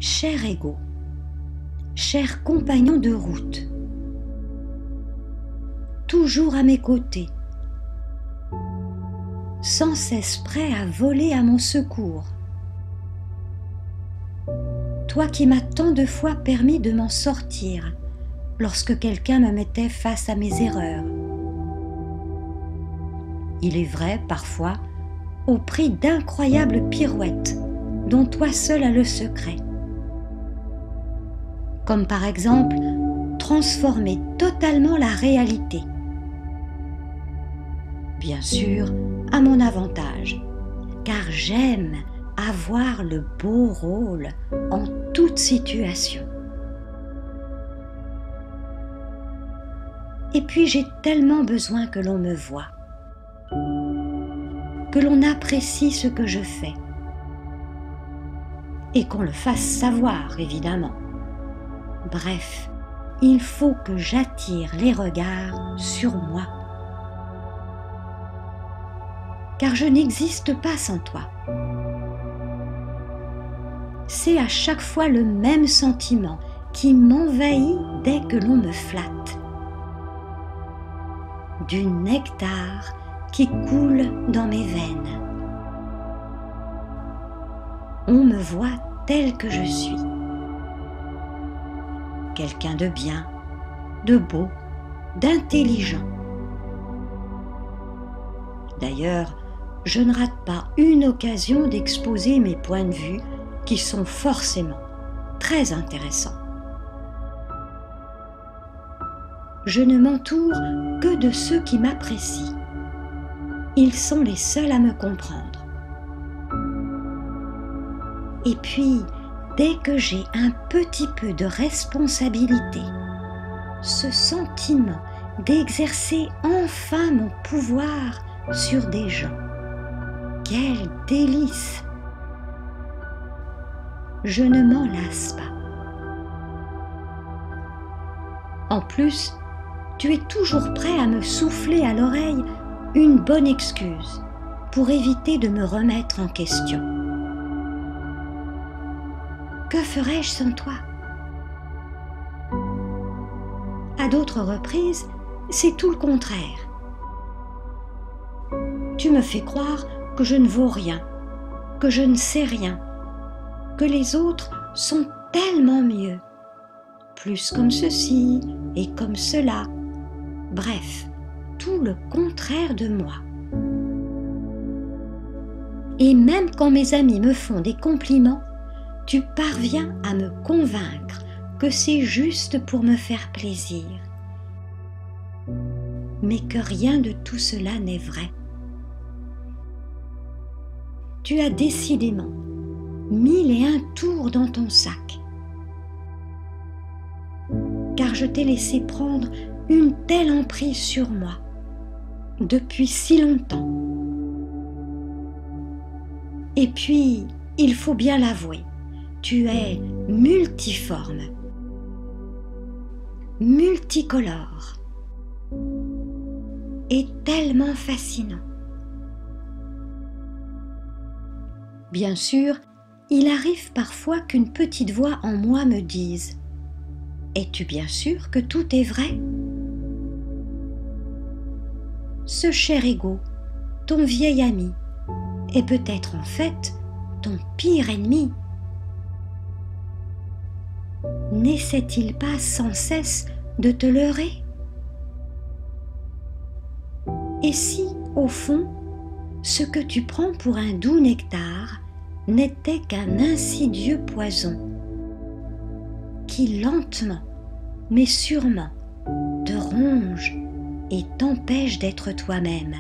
Cher ego, cher compagnon de route, toujours à mes côtés, sans cesse prêt à voler à mon secours. Toi qui m'as tant de fois permis de m'en sortir lorsque quelqu'un me mettait face à mes erreurs. Il est vrai, parfois, au prix d'incroyables pirouettes dont toi seul as le secret. Comme par exemple, transformer totalement la réalité. Bien sûr, à mon avantage, car j'aime avoir le beau rôle en toute situation. Et puis j'ai tellement besoin que l'on me voie, que l'on apprécie ce que je fais, et qu'on le fasse savoir, évidemment. Bref, il faut que j'attire les regards sur moi. Car je n'existe pas sans toi. C'est à chaque fois le même sentiment qui m'envahit dès que l'on me flatte. Du nectar qui coule dans mes veines. On me voit tel que je suis. Quelqu'un de bien, de beau, d'intelligent. D'ailleurs, je ne rate pas une occasion d'exposer mes points de vue qui sont forcément très intéressants. Je ne m'entoure que de ceux qui m'apprécient. Ils sont les seuls à me comprendre. Et puis, dès que j'ai un petit peu de responsabilité, ce sentiment d'exercer enfin mon pouvoir sur des gens, quel délice! Je ne m'en lasse pas. En plus, tu es toujours prêt à me souffler à l'oreille une bonne excuse pour éviter de me remettre en question. Que ferais-je sans toi? À d'autres reprises, c'est tout le contraire. Tu me fais croire que je ne vaux rien, que je ne sais rien, que les autres sont tellement mieux, plus comme ceci et comme cela, bref, tout le contraire de moi. Et même quand mes amis me font des compliments, tu parviens à me convaincre que c'est juste pour me faire plaisir, mais que rien de tout cela n'est vrai. Tu as décidément 1001 tours dans ton sac, car je t'ai laissé prendre une telle emprise sur moi depuis si longtemps. Et puis, il faut bien l'avouer, tu es multiforme, multicolore et tellement fascinant. Bien sûr, il arrive parfois qu'une petite voix en moi me dise « Es-tu bien sûr que tout est vrai ?» Ce cher ego, ton vieil ami, est peut-être en fait ton pire ennemi. N'essaie-t-il pas sans cesse de te leurrer? Et si, au fond, ce que tu prends pour un doux nectar n'était qu'un insidieux poison qui lentement, mais sûrement, te ronge et t'empêche d'être toi-même,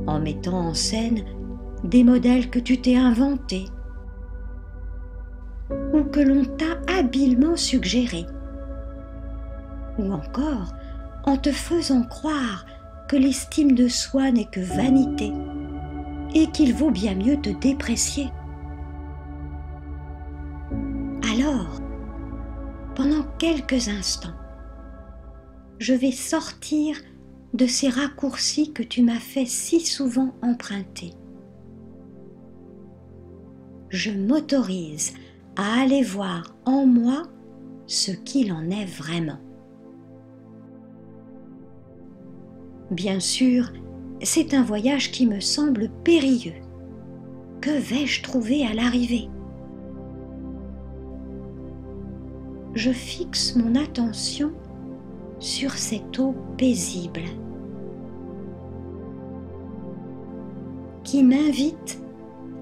en mettant en scène des modèles que tu t'es inventés ou que l'on t'a habilement suggérés, ou encore en te faisant croire que l'estime de soi n'est que vanité et qu'il vaut bien mieux te déprécier. Alors, pendant quelques instants, je vais sortir de ces raccourcis que tu m'as fait si souvent emprunter. je m'autorise à aller voir en moi ce qu'il en est vraiment. Bien sûr, c'est un voyage qui me semble périlleux. Que vais-je trouver à l'arrivée? Je fixe mon attention sur cette eau paisible qui m'invite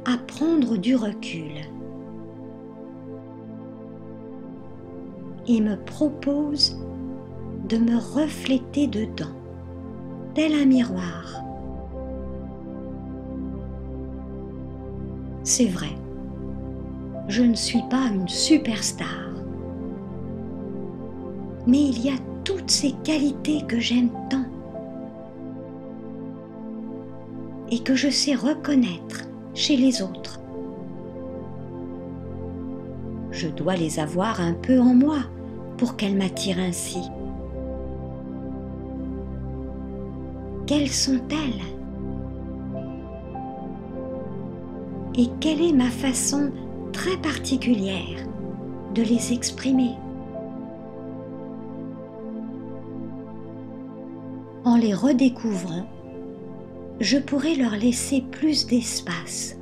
à prendre du recul et me propose de me refléter dedans, tel un miroir. C'est vrai, je ne suis pas une superstar, mais il y a toutes ces qualités que j'aime tant et que je sais reconnaître chez les autres. Je dois les avoir un peu en moi pour qu'elles m'attirent ainsi. Quelles sont-elles? Et quelle est ma façon très particulière de les exprimer? En les redécouvrant, je pourrais leur laisser plus d'espace,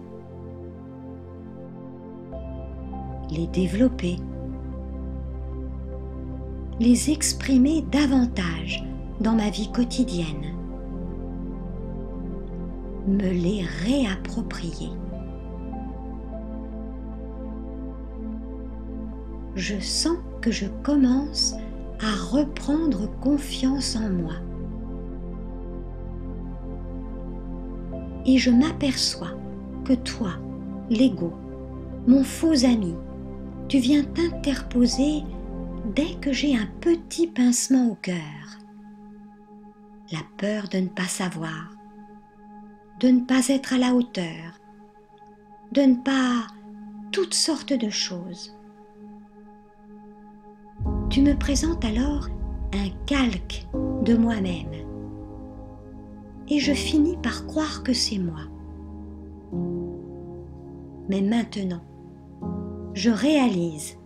les développer, les exprimer davantage dans ma vie quotidienne, me les réapproprier. Je sens que je commence à reprendre confiance en moi. Et je m'aperçois que toi, l'ego, mon faux ami, tu viens t'interposer dès que j'ai un petit pincement au cœur. La peur de ne pas savoir, de ne pas être à la hauteur, de ne pas toutes sortes de choses. Tu me présentes alors un calque de moi-même et je finis par croire que c'est moi. Mais maintenant, je réalise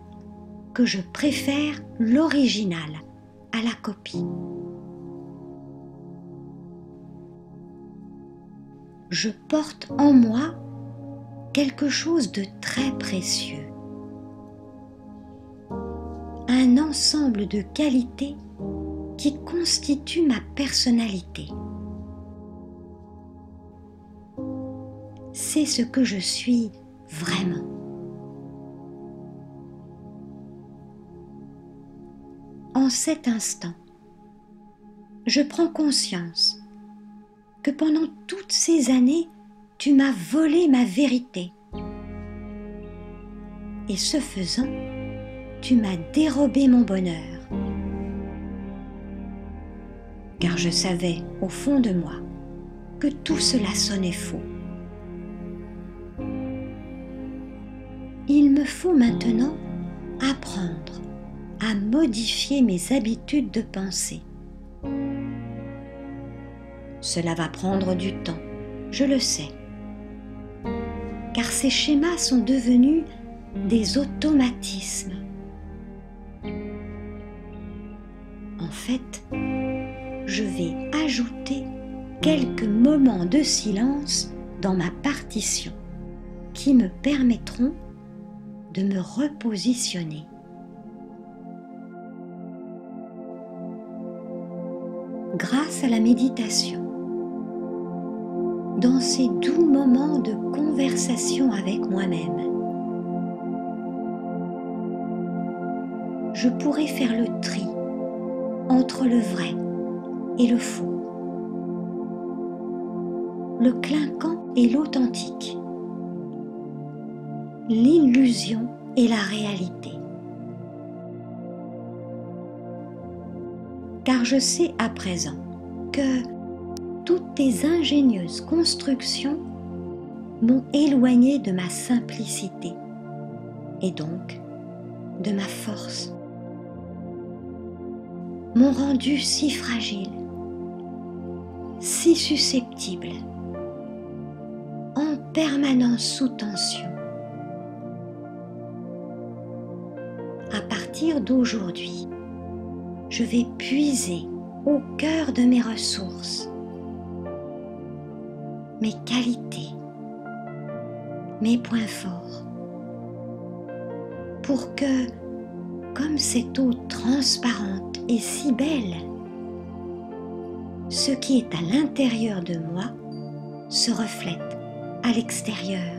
que je préfère l'original à la copie. Je porte en moi quelque chose de très précieux. Un ensemble de qualités qui constituent ma personnalité. C'est ce que je suis vraiment. En cet instant, je prends conscience que pendant toutes ces années, tu m'as volé ma vérité. Et ce faisant, tu m'as dérobé mon bonheur. Car je savais, au fond de moi, que tout cela sonnait faux. Il me faut maintenant apprendre à modifier mes habitudes de pensée. Cela va prendre du temps, je le sais, car ces schémas sont devenus des automatismes. En fait, je vais ajouter quelques moments de silence dans ma partition qui me permettront de me repositionner. Grâce à la méditation, dans ces doux moments de conversation avec moi-même, je pourrai faire le tri entre le vrai et le faux, le clinquant et l'authentique, l'illusion et la réalité. Car je sais à présent que toutes tes ingénieuses constructions m'ont éloigné de ma simplicité et donc de ma force, m'ont rendu si fragile, si susceptible, en permanence sous tension, partir d'aujourd'hui, je vais puiser au cœur de mes ressources, mes qualités, mes points forts, pour que, comme cette eau transparente et si belle, ce qui est à l'intérieur de moi se reflète à l'extérieur.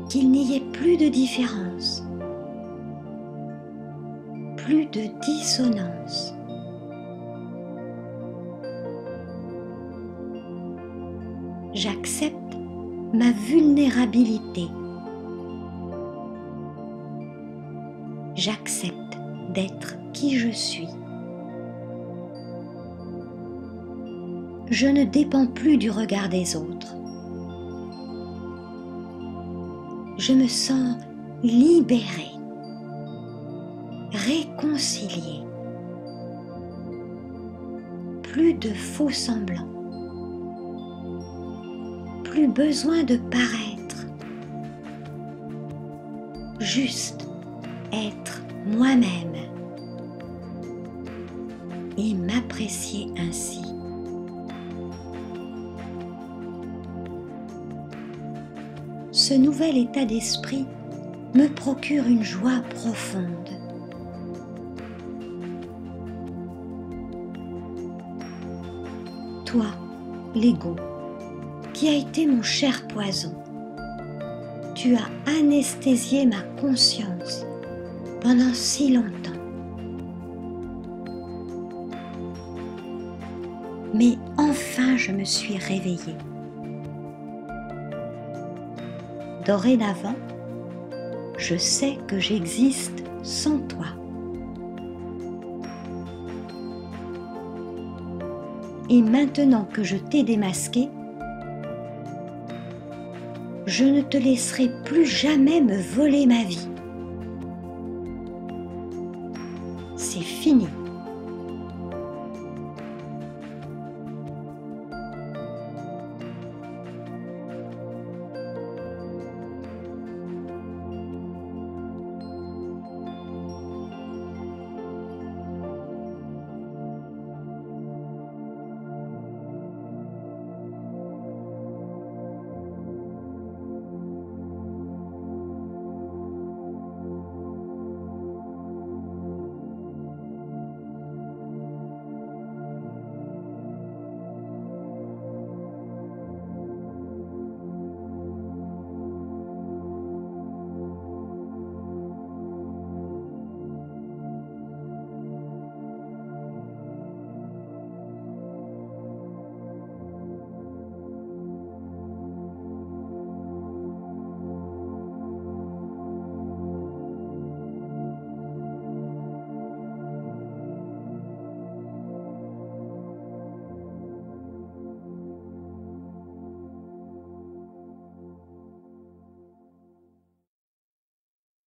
Qu'il n'y ait plus de différence, plus de dissonance. J'accepte ma vulnérabilité. J'accepte d'être qui je suis. Je ne dépends plus du regard des autres. Je me sens libérée, réconciliée. Plus de faux semblants. Plus besoin de paraître. Juste être moi-même et m'apprécier ainsi. Ce nouvel état d'esprit me procure une joie profonde. Toi, l'ego, qui a été mon cher poison, tu as anesthésié ma conscience pendant si longtemps. Mais enfin je me suis réveillée. Dorénavant, je sais que j'existe sans toi. Et maintenant que je t'ai démasqué, je ne te laisserai plus jamais me voler ma vie. C'est fini.